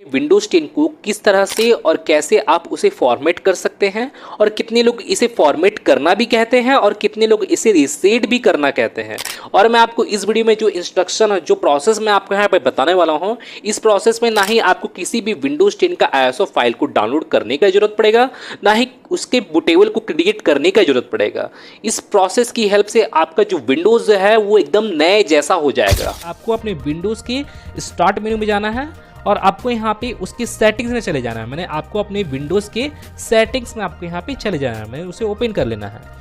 Windows 10 को किस तरह से और कैसे आप उसे फॉर्मेट कर सकते हैं, और कितने लोग इसे फॉर्मेट करना भी कहते हैं और कितने लोग इसे रीसेट भी करना कहते हैं। और मैं आपको इस वीडियो में जो इंस्ट्रक्शन, जो प्रोसेस मैं आपको यहाँ पे बताने वाला हूँ, इस प्रोसेस में ना ही आपको किसी भी विंडोज 10 का ISO फाइल को डाउनलोड करने की जरूरत पड़ेगा, ना ही उसके बूटेबल को क्रिएट करने की जरूरत पड़ेगा। इस प्रोसेस की हेल्प से आपका जो विंडोज है वो एकदम नए जैसा हो जाएगा। आपको अपने विंडोज के स्टार्ट मेनू में जाना है और आपको यहाँ पे उसके सेटिंग्स में चले जाना है। मैंने आपको अपने विंडोज़ के सेटिंग्स में आपको यहाँ पे चले जाना है, मैंने उसे ओपन कर लेना है।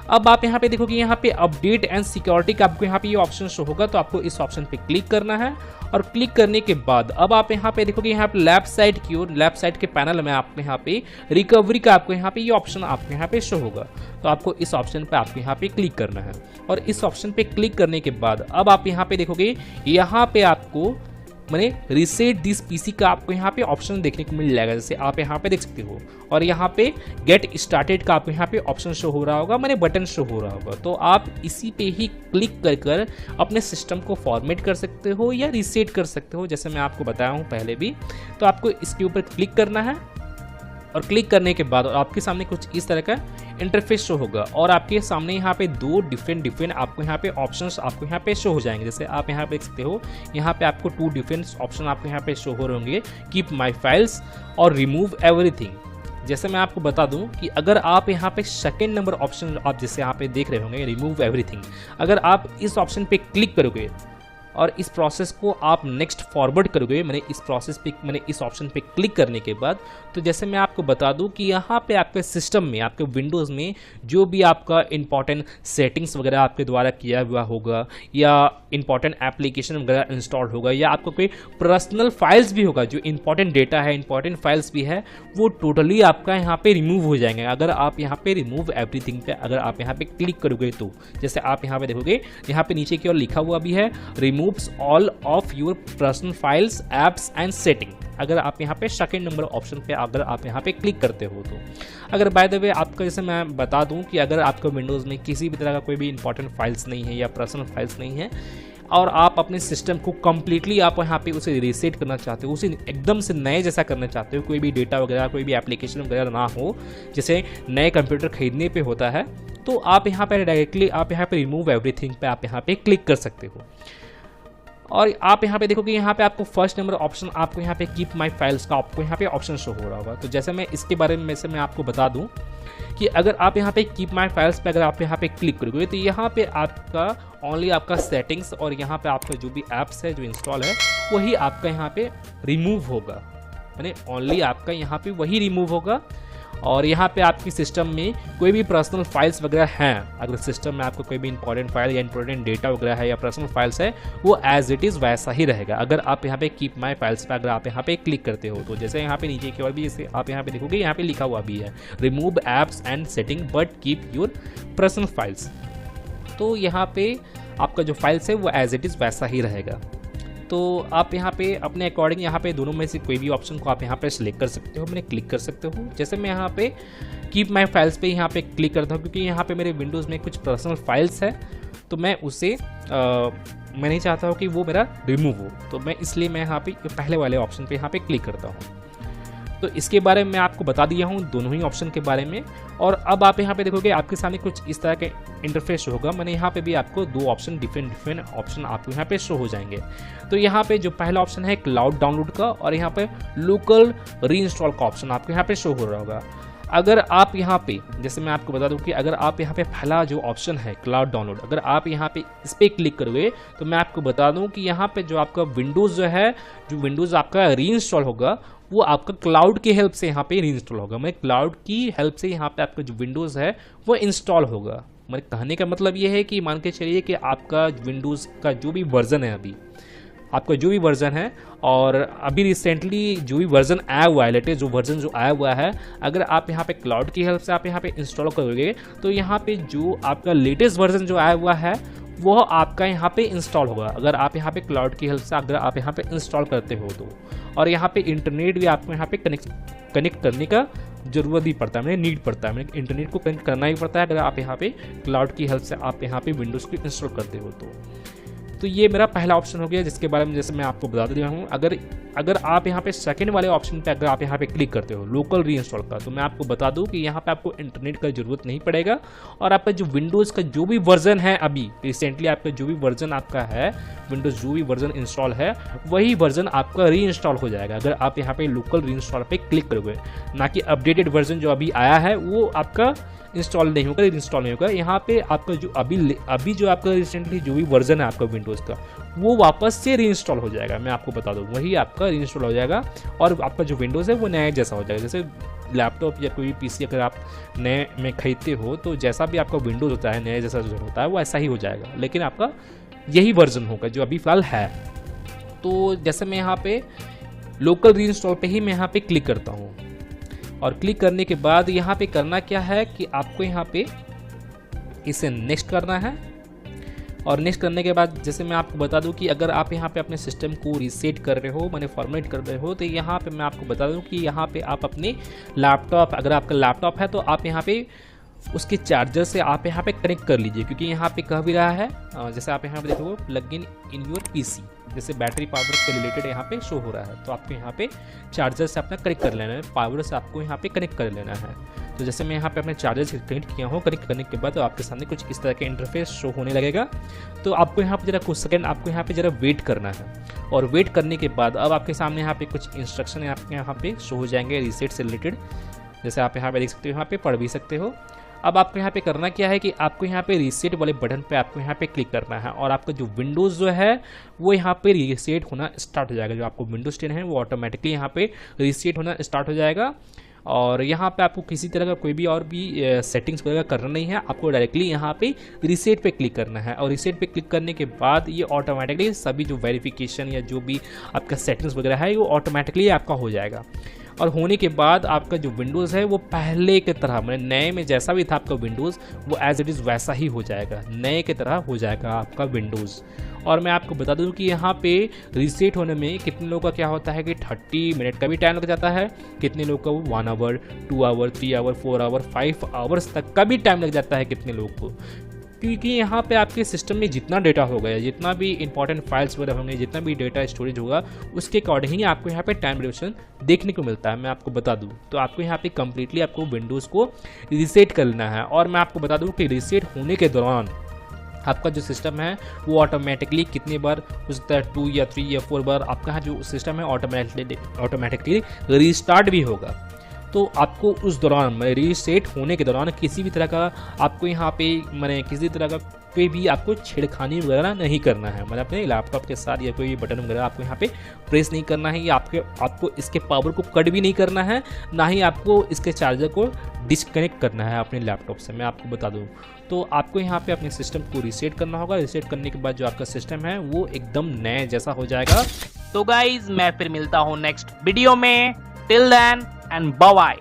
अब आप यहाँ पे देखोगे यहाँ पे अपडेट एंड सिक्योरिटी का आपको यहाँ पे ये ऑप्शन शो होगा, तो आपको इस ऑप्शन पे क्लिक करना है। और क्लिक करने के बाद अब आप यहाँ पे देखोगे यहाँ पे लेफ्ट साइड की ओर, लेफ्ट साइड के पैनल में आपको यहाँ पे रिकवरी का आपको यहाँ पे ये ऑप्शन आपको यहाँ पे शो होगा, तो आपको इस ऑप्शन पे आपको यहाँ पे क्लिक करना है। और इस ऑप्शन पे क्लिक करने के बाद अब आप यहाँ पे देखोगे यहाँ पे आपको मैंने रीसेट दिस पीसी का आपको यहाँ पे ऑप्शन देखने को मिल जाएगा, जैसे आप यहाँ पे देख सकते हो। और यहाँ पे गेट स्टार्टेड का आपको यहाँ पे ऑप्शन शो हो रहा होगा, मैंने बटन शो हो रहा होगा, तो आप इसी पे ही क्लिक कर कर अपने सिस्टम को फॉर्मेट कर सकते हो या रीसेट कर सकते हो, जैसे मैं आपको बताया हूँ पहले भी। तो आपको इसके ऊपर क्लिक करना है और क्लिक करने के बाद आपके सामने कुछ इस तरह का इंटरफेस शो होगा और आपके सामने यहाँ पे दो डिफरेंट आपको यहाँ पे ऑप्शंस आपको यहाँ पे शो हो जाएंगे। जैसे आप यहाँ पे देख सकते हो, यहाँ पे आपको 2 डिफरेंट ऑप्शन आपको यहाँ पे शो हो रहे होंगे, कीप माई फाइल्स और रिमूव एवरीथिंग। जैसे मैं आपको बता दूं कि अगर आप यहाँ पे सेकेंड नंबर ऑप्शन आप जैसे यहाँ पे देख रहे होंगे रिमूव एवरीथिंग, अगर आप इस ऑप्शन पे क्लिक करोगे और इस प्रोसेस को आप नेक्स्ट फॉरवर्ड करोगे, मैंने इस ऑप्शन पे क्लिक करने के बाद, तो जैसे मैं आपको बता दूं कि यहाँ पे आपके सिस्टम में, आपके विंडोज़ में जो भी आपका इंपॉर्टेंट सेटिंग्स वगैरह आपके द्वारा किया हुआ होगा या इंपॉर्टेंट एप्लीकेशन वगैरह इंस्टॉल होगा या आपका कोई पर्सनल फाइल्स भी होगा, जो इंपॉर्टेंट डेटा है, इंपॉर्टेंट फाइल्स भी है, वो टोटली आपका यहाँ पे रिमूव हो जाएंगे अगर आप यहाँ पे रिमूव एवरीथिंग पे अगर आप यहाँ पे क्लिक करोगे तो। जैसे आप यहाँ पे देखोगे, यहाँ पे नीचे की ओर लिखा हुआ भी है removes all of your personal files, apps and setting। अगर आप यहाँ पे सेकंड नंबर ऑप्शन पे अगर आप यहाँ पे क्लिक करते हो तो, अगर बाय द वे आपका, जैसे मैं बता दूं कि अगर आपका विंडोज़ में किसी भी तरह का कोई भी इंपॉर्टेंट फाइल्स नहीं है या पर्सनल फाइल्स नहीं है और आप अपने सिस्टम को कम्प्लीटली आप यहाँ पे उसे रीसेट करना चाहते हो, उसे एकदम से नए जैसा करना चाहते हो, कोई भी डेटा वगैरह, कोई भी एप्लीकेशन वगैरह ना हो, जैसे नए कंप्यूटर खरीदने पे होता है, तो आप यहाँ पे डायरेक्टली आप यहाँ पे रिमूव एवरीथिंग पे आप यहाँ पे क्लिक कर सकते हो। और आप यहाँ पे देखोगे यहाँ पे आपको फर्स्ट नंबर ऑप्शन आपको यहाँ पे कीप माय फाइल्स का आपको यहाँ पे ऑप्शन शो हो रहा होगा। तो जैसे मैं इसके बारे में से मैं आपको बता दूं कि अगर आप यहाँ पे कीप माय फाइल्स पे अगर आप यहाँ पे क्लिक करोगे तो यहाँ पे आपका ओनली आपका सेटिंग्स और यहाँ पे आपका जो भी ऐप्स है जो इंस्टॉल है वही आपका यहाँ पे रिमूव होगा, यानी ओनली आपका यहाँ पे वही रिमूव होगा। और यहाँ पे आपकी सिस्टम में कोई भी पर्सनल फाइल्स वगैरह हैं, अगर सिस्टम में आपको कोई भी इंपॉर्टेंट फाइल या इंपॉर्टेंट डेटा वगैरह है या पर्सनल फाइल्स है, वो एज इट इज़ वैसा ही रहेगा अगर आप यहाँ पे कीप माय फाइल्स पे अगर आप यहाँ पे क्लिक करते हो तो। जैसे यहाँ पे नीचे की ओर भी जैसे आप यहाँ पे देखोगे यहाँ पे लिखा हुआ भी है remove apps and setting but keep your personal files, तो यहाँ पे आपका जो फाइल्स है वो एज इट इज़ वैसा ही रहेगा। तो आप यहाँ पे अपने अकॉर्डिंग यहाँ पे दोनों में से कोई भी ऑप्शन को आप यहाँ पे सिलेक्ट कर सकते हो, मैंने क्लिक कर सकते हो। जैसे मैं यहाँ पे कीप माय फाइल्स पे यहाँ पे क्लिक करता हूँ क्योंकि यहाँ पे मेरे विंडोज़ में कुछ पर्सनल फाइल्स है, तो मैं उसे मैं नहीं चाहता हूँ कि वो मेरा रिमूव हो, तो मैं इसलिए मैं यहाँ पे पहले वाले ऑप्शन पे यहाँ पे क्लिक करता हूँ। तो इसके बारे में मैं आपको बता दिया हूँ दोनों ही ऑप्शन के बारे में। और अब आप यहाँ पे देखोगे आपके सामने कुछ इस तरह के इंटरफेस होगा, मैंने यहाँ पे भी आपको 2 ऑप्शन डिफरेंट ऑप्शन आपको यहाँ पे शो हो जाएंगे। तो यहाँ पे जो पहला ऑप्शन है क्लाउड डाउनलोड का और यहाँ पे लोकल रीइंस्टॉल का ऑप्शन आपको यहाँ पे शो हो रहा होगा। अगर आप यहाँ पे, जैसे मैं आपको बता दूं कि अगर आप यहाँ पे पहला जो ऑप्शन है क्लाउड डाउनलोड, अगर आप यहाँ पे इस पर क्लिक करोगे तो मैं आपको बता दूं कि यहाँ पे जो आपका विंडोज़ जो है, जो विंडोज़ आपका रीइंस्टॉल होगा वो आपका क्लाउड की हेल्प से यहाँ पे रीइंस्टॉल होगा। मैं क्लाउड की हेल्प से यहाँ पे आपका जो विंडोज़ है वो इंस्टॉल होगा। मेरे कहने का मतलब ये है कि मान के चलिए कि आपका विंडोज़ का जो भी वर्जन है, अभी आपका जो भी वर्जन है और अभी रिसेंटली जो भी वर्जन आया हुआ है, लेटेस्ट जो वर्जन जो आया हुआ है, अगर आप यहाँ पे क्लाउड की हेल्प से आप यहाँ पे इंस्टॉल करोगे तो यहाँ पे जो आपका लेटेस्ट वर्जन जो आया हुआ है वो आपका यहाँ पे इंस्टॉल होगा, अगर आप यहाँ पे क्लाउड की हेल्प से अगर आप यहाँ पे इंस्टॉल करते हो तो। और यहाँ पे इंटरनेट भी आपको यहाँ पे कनेक्ट करने का ज़रूरत ही पड़ता है, मैंने नीड पड़ता है, मैंने इंटरनेट को कनेक्ट करना ही पड़ता है अगर आप यहाँ पे क्लाउड की हेल्प से आप यहाँ पे विंडोज़ को इंस्टॉल करते हो तो। तो ये मेरा पहला ऑप्शन हो गया, जिसके बारे में जैसे मैं आपको बता दिया हूँ। अगर आप यहाँ पे सेकंड वाले ऑप्शन पे अगर आप यहाँ पे क्लिक करते हो लोकल री इंस्टॉल का, तो मैं आपको बता दूँ कि यहाँ पे आपको इंटरनेट का जरूरत नहीं पड़ेगा, और आपका जो विंडोज़ का जो भी वर्जन है अभी रिसेंटली आपका जो भी वर्जन आपका है, विंडोज़ जो भी वर्जन इंस्टॉल है वही वर्जन आपका री इंस्टॉल हो जाएगा अगर आप यहाँ पे लोकल री इंस्टॉल पे क्लिक करोगे। ना कि अपडेटेड वर्जन जो अभी आया है वो आपका इंस्टॉल नहीं होगा, इंस्टॉल नहीं होगा। यहाँ पे आपका जो अभी जो आपका रिसेंटली जो भी वर्जन है आपका विंडोज़ का वो वापस से रीइंस्टॉल हो जाएगा। मैं आपको बता दूँ वही आपका रीइंस्टॉल हो जाएगा, और आपका जो विंडोज़ है वो नया जैसा हो जाएगा। जैसे लैपटॉप या कोई पीसी अगर आप नए में खरीदते हो तो जैसा भी आपका विंडोज़ होता है नया जैसा जो होता है वो ऐसा ही हो जाएगा, लेकिन आपका यही वर्जन होगा जो अभी फ़िलहाल है। तो जैसे मैं यहाँ पे लोकल रीइंस्टॉल पे ही मैं यहाँ पे क्लिक करता हूँ, और क्लिक करने के बाद यहाँ पे करना क्या है कि आपको यहाँ पे इसे नेक्स्ट करना है। और नेक्स्ट करने के बाद जैसे मैं आपको बता दूं कि अगर आप यहाँ पे अपने सिस्टम को रीसेट कर रहे हो, माने फॉर्मेट कर रहे हो, तो यहाँ पे मैं आपको बता दूं कि यहाँ पे आप अपने लैपटॉप, अगर आपका लैपटॉप है तो आप यहाँ पे उसके चार्जर से आप यहाँ पे कनेक्ट कर लीजिए, क्योंकि यहाँ पे कह भी रहा है जैसे आप यहाँ पे देखोगे प्लग इन योर पीसी, जैसे बैटरी पावर से रिलेटेड यहाँ पे शो हो रहा है, तो आपको यहाँ पे चार्जर से अपना कनेक्ट कर लेना है, पावर से आपको यहाँ पे कनेक्ट कर लेना है। तो जैसे मैं यहाँ पे अपने चार्जर से कनेक्ट किया हूँ, कनेक्ट करने के बाद तो आपके सामने कुछ इस तरह के इंटरफेस शो होने लगेगा। तो आपको यहाँ पे जरा कुछ सेकंड आपको यहाँ पे जरा वेट करना है, और वेट करने के बाद अब आपके सामने यहाँ पे कुछ इंस्ट्रक्शन आपके यहाँ पे शो हो जाएंगे रीसेट से रिलेटेड, जैसे आप यहाँ पे देख सकते हो, यहाँ पे पढ़ भी सकते हो। अब आपको यहाँ पे करना क्या है कि आपको यहाँ पे रीसेट वाले बटन पे आपको यहाँ पे क्लिक करना है, और आपका जो विंडोज़ जो है वो यहाँ पे रीसेट होना स्टार्ट हो जाएगा। जो आपको विंडोज़ 10 है वो ऑटोमेटिकली यहाँ पे रीसेट होना स्टार्ट हो जाएगा। और यहाँ पे आपको किसी तरह का कोई भी और भी सेटिंग्स वगैरह करना नहीं है, आपको डायरेक्टली यहाँ पे रीसेट पे क्लिक करना है। और रीसेट पे क्लिक करने के बाद ये ऑटोमेटिकली सभी जो वेरिफिकेशन या जो भी आपका सेटिंग्स वगैरह है वो ऑटोमेटिकली आपका हो जाएगा। और होने के बाद आपका जो विंडोज़ है वो पहले की तरह, मतलब नए में जैसा भी था आपका विंडोज़ वो एज इट इज़ वैसा ही हो जाएगा, नए की तरह हो जाएगा आपका विंडोज़। और मैं आपको बता दूं कि यहाँ पे रीसेट होने में कितने लोगों का क्या होता है कि 30 मिनट का भी टाइम लग जाता है, कितने लोग का वो 1 hour, 2 hour, 3 hour, 4 hour, 5 hours तक का भी टाइम लग जाता है कितने लोग को, क्योंकि यहाँ पे आपके सिस्टम में जितना डेटा होगा या जितना भी इंपॉर्टेंट फाइल्स वगैरह होंगे, जितना भी डेटा स्टोरेज होगा उसके अकॉर्डिंग ही आपको यहाँ पे टाइम ड्यूरेशन देखने को मिलता है। मैं आपको बता दूँ तो आपको यहाँ पे कम्प्लीटली आपको विंडोज़ को रीसेट करना है। और मैं आपको बता दूँ कि रीसेट होने के दौरान आपका जो सिस्टम है वो ऑटोमेटिकली कितने बार हो सकता है 2 या 3 या 4 बार आपका जो सिस्टम है ऑटोमेटिकली रीस्टार्ट भी होगा। तो आपको उस दौरान मैंने रीसेट होने के दौरान किसी भी तरह का आपको यहाँ पे मैंने किसी तरह का कोई भी आपको छेड़खानी वगैरह नहीं करना है, मतलब अपने लैपटॉप के साथ या कोई भी बटन वगैरह आपको यहाँ पे प्रेस नहीं करना है, या आपको इसके पावर को कट भी नहीं करना है, ना ही आपको इसके चार्जर को डिस्कनेक्ट करना है अपने लैपटॉप से। मैं आपको बता दूँ तो आपको यहाँ पे अपने सिस्टम को रीसेट करना होगा। रीसेट करने के बाद जो आपका सिस्टम है वो एकदम नए जैसा हो जाएगा। तो गाइज मैं फिर मिलता हूँ नेक्स्ट वीडियो में, till then and bye bye.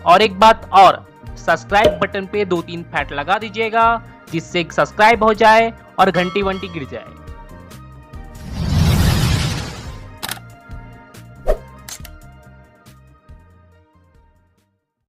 और एक बात और, सब्सक्राइब बटन पे 2-3 फैट लगा दीजिएगा जिससे सब्सक्राइब हो जाए और घंटी वंटी गिर जाए।